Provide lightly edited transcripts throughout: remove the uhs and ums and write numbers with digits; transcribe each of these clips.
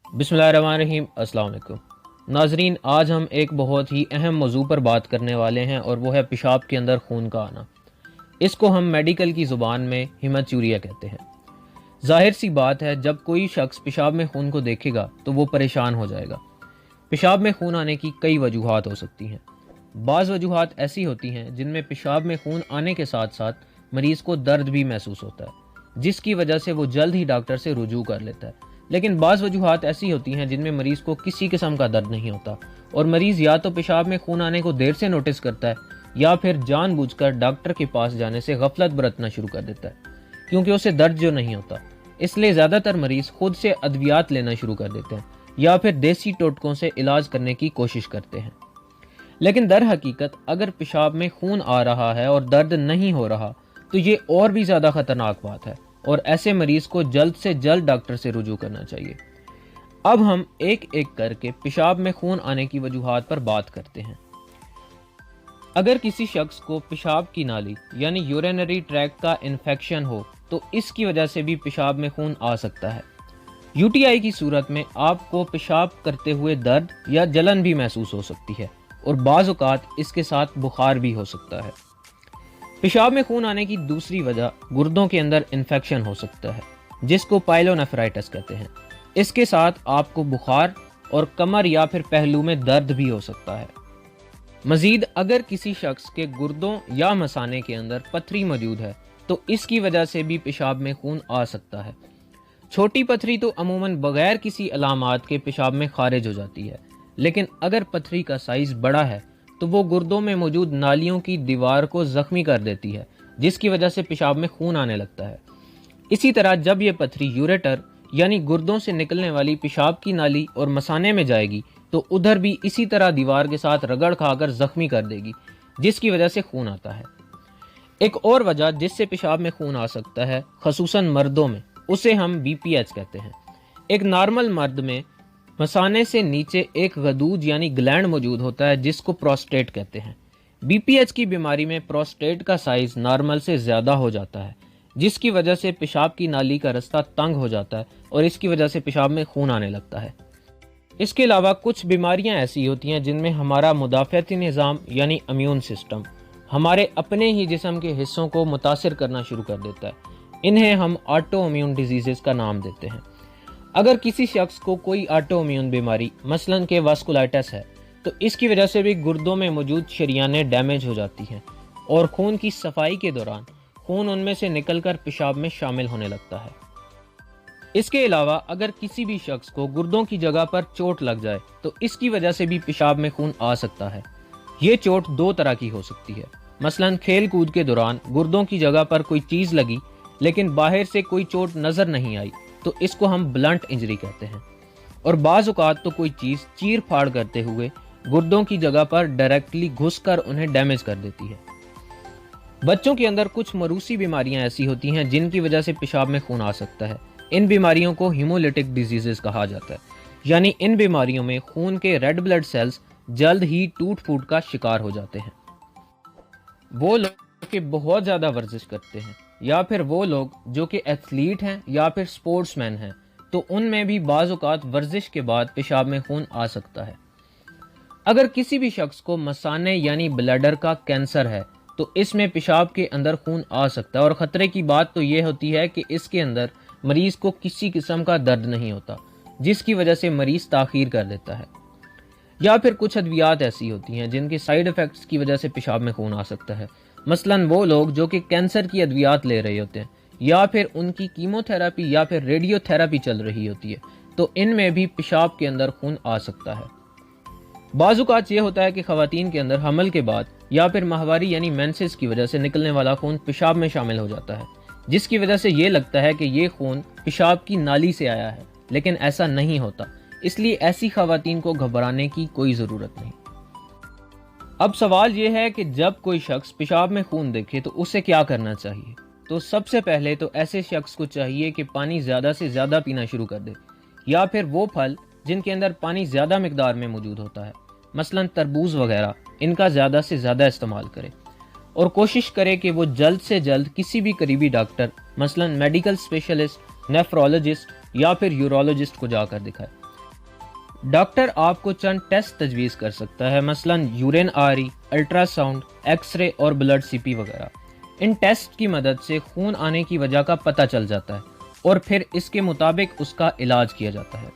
بسم اللہ الرحمن الرحیم۔ السلام علیکم ناظرین، آج ہم ایک بہت ہی اہم موضوع پر بات کرنے والے ہیں اور وہ ہے پیشاب کے اندر خون کا آنا۔ اس کو ہم میڈیکل کی زبان میں ہیماچوریا کہتے ہیں۔ ظاہر سی بات ہے، جب کوئی شخص پیشاب میں خون کو دیکھے گا تو وہ پریشان ہو جائے گا۔ پیشاب میں خون آنے کی کئی وجوہات ہو سکتی ہیں۔ بعض وجوہات ایسی ہوتی ہیں جن میں پیشاب میں خون آنے کے ساتھ ساتھ مریض کو درد بھی محسوس ہوتا ہے، جس کی وجہ سے وہ جلد ہی ڈاکٹر سے رجوع کر لیتا ہے۔ لیکن بعض وجوہات ایسی ہوتی ہیں جن میں مریض کو کسی قسم کا درد نہیں ہوتا اور مریض یا تو پیشاب میں خون آنے کو دیر سے نوٹس کرتا ہے یا پھر جان بوجھ کر ڈاکٹر کے پاس جانے سے غفلت برتنا شروع کر دیتا ہے، کیونکہ اسے درد جو نہیں ہوتا۔ اس لیے زیادہ تر مریض خود سے ادویات لینا شروع کر دیتے ہیں یا پھر دیسی ٹوٹکوں سے علاج کرنے کی کوشش کرتے ہیں۔ لیکن در حقیقت اگر پیشاب میں خون آ رہا ہے اور درد نہیں ہو رہا تو یہ اور بھی زیادہ خطرناک بات ہے اور ایسے مریض کو جلد سے جلد ڈاکٹر سے رجوع کرنا چاہیے۔ اب ہم ایک ایک کر کے پیشاب میں خون آنے کی وجوہات پر بات کرتے ہیں۔ اگر کسی شخص کو پیشاب کی نالی یعنی یورینری ٹریکٹ کا انفیکشن ہو تو اس کی وجہ سے بھی پیشاب میں خون آ سکتا ہے۔ یو ٹی آئی کی صورت میں آپ کو پیشاب کرتے ہوئے درد یا جلن بھی محسوس ہو سکتی ہے اور بعض اوقات اس کے ساتھ بخار بھی ہو سکتا ہے۔ پیشاب میں خون آنے کی دوسری وجہ گردوں کے اندر انفیکشن ہو سکتا ہے، جس کو پائلونیفرائٹس کہتے ہیں۔ اس کے ساتھ آپ کو بخار اور کمر یا پھر پہلو میں درد بھی ہو سکتا ہے۔ مزید اگر کسی شخص کے گردوں یا مثانے کے اندر پتھری موجود ہے تو اس کی وجہ سے بھی پیشاب میں خون آ سکتا ہے۔ چھوٹی پتھری تو عموماً بغیر کسی علامات کے پیشاب میں خارج ہو جاتی ہے، لیکن اگر پتھری کا سائز بڑا ہے تو وہ گردوں میں موجود نالیوں کی دیوار کو زخمی کر دیتی ہے، جس کی وجہ سے پیشاب میں خون آنے لگتا ہے۔ اسی طرح جب یہ پتھری یوریٹر یعنی گردوں سے نکلنے والی پیشاب کی نالی اور مثانے میں جائے گی تو ادھر بھی اسی طرح دیوار کے ساتھ رگڑ کھا کر زخمی کر دے گی، جس کی وجہ سے خون آتا ہے۔ ایک اور وجہ جس سے پیشاب میں خون آ سکتا ہے، خصوصاً مردوں میں، اسے ہم بی پی ایچ کہتے ہیں۔ ایک نارمل مرد میں مثانے سے نیچے ایک غدود یعنی گلینڈ موجود ہوتا ہے جس کو پروسٹیٹ کہتے ہیں۔ بی پی ایچ کی بیماری میں پروسٹیٹ کا سائز نارمل سے زیادہ ہو جاتا ہے، جس کی وجہ سے پیشاب کی نالی کا رستہ تنگ ہو جاتا ہے اور اس کی وجہ سے پیشاب میں خون آنے لگتا ہے۔ اس کے علاوہ کچھ بیماریاں ایسی ہوتی ہیں جن میں ہمارا مدافعتی نظام یعنی امیون سسٹم ہمارے اپنے ہی جسم کے حصوں کو متاثر کرنا شروع کر دیتا ہے۔ انہیں ہم آٹو امیون ڈیزیزز کا نام دیتے ہیں۔ اگر کسی شخص کو کوئی آٹو امیون بیماری مثلاً کہ واسکولائٹس ہے تو اس کی وجہ سے بھی گردوں میں موجود شریانیں ڈیمیج ہو جاتی ہیں اور خون کی صفائی کے دوران خون ان میں سے نکل کر پیشاب میں شامل ہونے لگتا ہے۔ اس کے علاوہ اگر کسی بھی شخص کو گردوں کی جگہ پر چوٹ لگ جائے تو اس کی وجہ سے بھی پیشاب میں خون آ سکتا ہے۔ یہ چوٹ دو طرح کی ہو سکتی ہے، مثلاً کھیل کود کے دوران گردوں کی جگہ پر کوئی چیز لگی لیکن باہر سے کوئی چوٹ نظر نہیں آئی تو اس کو ہم بلنٹ انجری کہتے ہیں، اور بعض اوقات تو کوئی چیز چیر پھاڑ کرتے ہوئے گردوں کی جگہ پر ڈائریکٹلی گھس کر انہیں ڈیمیج کر دیتی ہے۔ بچوں کے اندر کچھ موروثی بیماریاں ایسی ہوتی ہیں جن کی وجہ سے پیشاب میں خون آ سکتا ہے۔ ان بیماریوں کو ہیمولیٹک ڈیزیزز کہا جاتا ہے، یعنی ان بیماریوں میں خون کے ریڈ بلڈ سیلز جلد ہی ٹوٹ پھوٹ کا شکار ہو جاتے ہیں۔ وہ لوگ کہ بہت زیادہ ورزش کرتے ہیں یا پھر وہ لوگ جو کہ ایتھلیٹ ہیں یا پھر سپورٹس مین ہیں تو ان میں بھی بعض اوقات ورزش کے بعد پیشاب میں خون آ سکتا ہے۔ اگر کسی بھی شخص کو مثانے یعنی بلیڈر کا کینسر ہے تو اس میں پیشاب کے اندر خون آ سکتا ہے، اور خطرے کی بات تو یہ ہوتی ہے کہ اس کے اندر مریض کو کسی قسم کا درد نہیں ہوتا، جس کی وجہ سے مریض تاخیر کر دیتا ہے۔ یا پھر کچھ ادویات ایسی ہوتی ہیں جن کے سائیڈ ایفیکٹس کی وجہ سے پیشاب میں خون آ سکتا ہے، مثلاً وہ لوگ جو کہ کینسر کی ادویات لے رہے ہوتے ہیں یا پھر ان کی کیمو تھراپی یا پھر ریڈیو تھراپی چل رہی ہوتی ہے تو ان میں بھی پیشاب کے اندر خون آ سکتا ہے۔ بعض اوقات یہ ہوتا ہے کہ خواتین کے اندر حمل کے بعد یا پھر ماہواری یعنی مینسز کی وجہ سے نکلنے والا خون پیشاب میں شامل ہو جاتا ہے، جس کی وجہ سے یہ لگتا ہے کہ یہ خون پیشاب کی نالی سے آیا ہے، لیکن ایسا نہیں ہوتا۔ اس لیے ایسی خواتین کو گھبرانے کی کوئی ضرورت نہیں۔ اب سوال یہ ہے کہ جب کوئی شخص پیشاب میں خون دیکھے تو اسے کیا کرنا چاہیے؟ تو سب سے پہلے تو ایسے شخص کو چاہیے کہ پانی زیادہ سے زیادہ پینا شروع کر دے، یا پھر وہ پھل جن کے اندر پانی زیادہ مقدار میں موجود ہوتا ہے، مثلاً تربوز وغیرہ، ان کا زیادہ سے زیادہ استعمال کرے، اور کوشش کرے کہ وہ جلد سے جلد کسی بھی قریبی ڈاکٹر مثلاً میڈیکل اسپیشلسٹ، نیفرولوجسٹ یا پھر یورولوجسٹ کو جا کر دکھائے۔ ڈاکٹر آپ کو چند ٹیسٹ تجویز کر سکتا ہے، مثلا یورین آری، الٹرا ساؤنڈ، ایکس رے اور بلڈ سی پی وغیرہ۔ ان ٹیسٹ کی مدد سے خون آنے کی وجہ کا پتہ چل جاتا ہے اور پھر اس کے مطابق اس کا علاج کیا جاتا ہے۔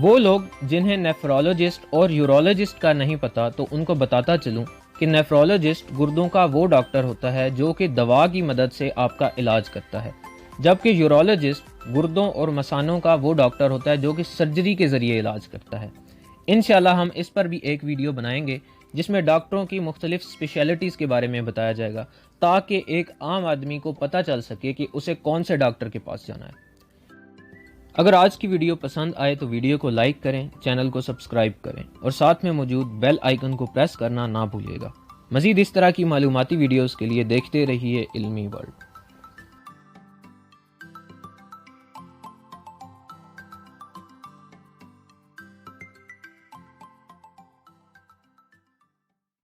وہ لوگ جنہیں نیفرولوجسٹ اور یورولوجسٹ کا نہیں پتا، تو ان کو بتاتا چلوں کہ نیفرولوجسٹ گردوں کا وہ ڈاکٹر ہوتا ہے جو کہ دوا کی مدد سے آپ کا علاج کرتا ہے، جبکہ یورولوجسٹ گردوں اور مثانوں کا وہ ڈاکٹر ہوتا ہے جو کہ سرجری کے ذریعے علاج کرتا ہے۔ انشاءاللہ ہم اس پر بھی ایک ویڈیو بنائیں گے جس میں ڈاکٹروں کی مختلف اسپیشلٹیز کے بارے میں بتایا جائے گا، تاکہ ایک عام آدمی کو پتہ چل سکے کہ اسے کون سے ڈاکٹر کے پاس جانا ہے۔ اگر آج کی ویڈیو پسند آئے تو ویڈیو کو لائک کریں، چینل کو سبسکرائب کریں اور ساتھ میں موجود بیل آئیکن کو پریس کرنا نہ بھولیے گا۔ مزید اس طرح کی معلوماتی ویڈیوز کے لیے دیکھتے رہیے علمی ورلڈ۔